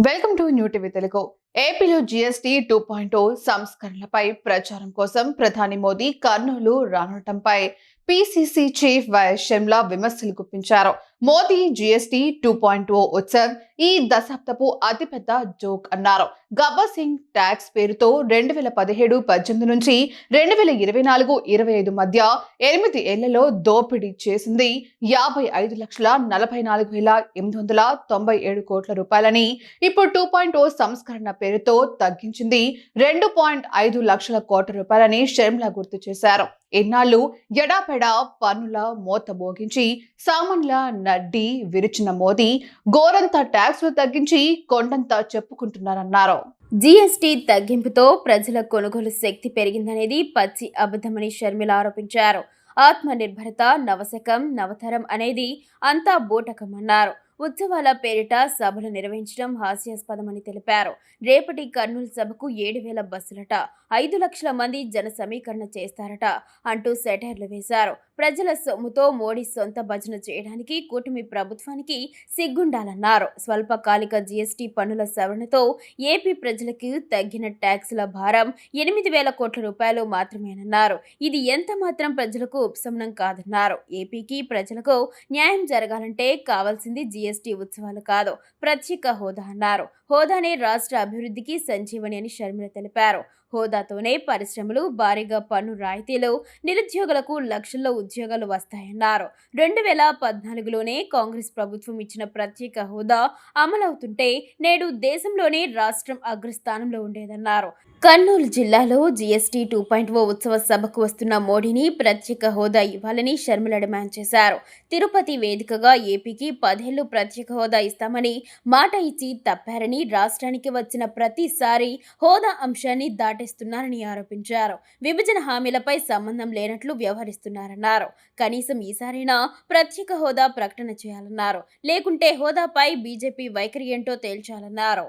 Welcome to new TV Telugu. ఏపీలో GST 2.0 సంస్కరణలపై ప్రచారం కోసం ప్రధాని మోదీ కర్నూలు రానుండటంపై పీసీసీ చీఫ్ వైఎస్ షర్మిల విమర్శలు గుప్పించారు. మోదీ జీఎస్టీ 2.0 ఉత్సవ్ ఈ దశాబ్దపు అతిపెద్ద జోక్ అన్నారు. గబ్బర్ సింగ్ ట్యాక్స్ పేరుతో 2017-18 నుంచి 2024-25 మధ్య 8 ఏళ్లలో దోపిడీ చేసింది 55,44,897 కోట్ల రూపాయలని, ఇప్పుడు 2.0 సంస్కరణ పేరుతో తగ్గించింది 2.5 లక్షల కోట్ల రూపాయలని షర్మిల గుర్తు చేశారు. ఇన్నాళ్లు ఎడాపెడా పన్నుల మోత మోగించి సామాన్య నడ్డి విరిచిన మోదీ గోరంత ట్యాక్స్లు తగ్గించి కొండంత చెప్పుకుంటున్నారన్నారు. జీఎస్టీ తగ్గింపుతో ప్రజల కొనుగోలు శక్తి పెరిగిందనేది పచ్చి అబద్ధమని షర్మిల ఆరోపించారు. ఆత్మనిర్భరత, నవశకం, నవతరం అనేది అంతా బూటకమన్నారు. ఉత్సవాల పేరిట సభలు నిర్వహించడం హాస్యాస్పదమని తెలిపారు. రేపటి కర్నూలు సభకు 7,000 బస్సులట, 5 లక్షల మంది జన సమీకరణ చేస్తారట అంటూ సెటైర్లు వేశారు. ప్రజల సొమ్ముతో మోడీ సొంత భజన చేయడానికి కూటమి ప్రభుత్వానికి సిగ్గుండాలన్నారు. స్వల్పకాలిక జీఎస్టీ పన్నుల సవరణతో ఏపీ ప్రజలకు తగ్గిన ట్యాక్సుల భారం 8,000 కోట్ల రూపాయలు మాత్రమేనన్నారు. ఇది ఎంత మాత్రం ప్రజలకు ఉపశమనం కాదన్నారు. ఏపీకి ప్రజలకు న్యాయం జరగాలంటే కావాల్సింది జీఎస్టీ ఉత్సవాలు కాదు, ప్రత్యేక హోదా అన్నారు. హోదానే రాష్ట్ర అభివృద్ధికి సంజీవని అని షర్మిల తెలిపారు. హోదాతోనే పరిశ్రమలు, భారీగా పన్ను రాయితీలు, నిరుద్యోగులకు లక్షల్లో ఉద్యోగాలు వస్తాయన్నారు. 2014లోనే కాంగ్రెస్ ప్రభుత్వం ఇచ్చిన ప్రత్యేక హోదా అమలవుతుంటే నేడు దేశంలోనే రాష్ట్రం అగ్రస్థానంలో ఉండేదన్నారు. కర్నూలు జిల్లాలో జీఎస్టీ 2.0 ఉత్సవ సభకు వస్తున్న మోడీని ప్రత్యేక హోదా ఇవ్వాలని షర్మిల డిమాండ్ చేశారు. తిరుపతి వేదికగా ఏపీకి 10 ఏళ్లు ప్రత్యేక హోదా ఇస్తామని మాట ఇచ్చి తప్పారని, రాష్ట్రానికి వచ్చిన ప్రతిసారి హోదా అంశాన్ని దాటేస్తున్నారని ఆరోపించారు. విభజన హామీలపై సంబంధం లేనట్లు వ్యవహరిస్తున్నారన్నారు. కనీసం ఈసారైనా ప్రత్యేక హోదా ప్రకటన చేయాలన్నారు. లేకుంటే హోదాపై బీజేపీ వైఖరి ఏంటో తేల్చాలన్నారు.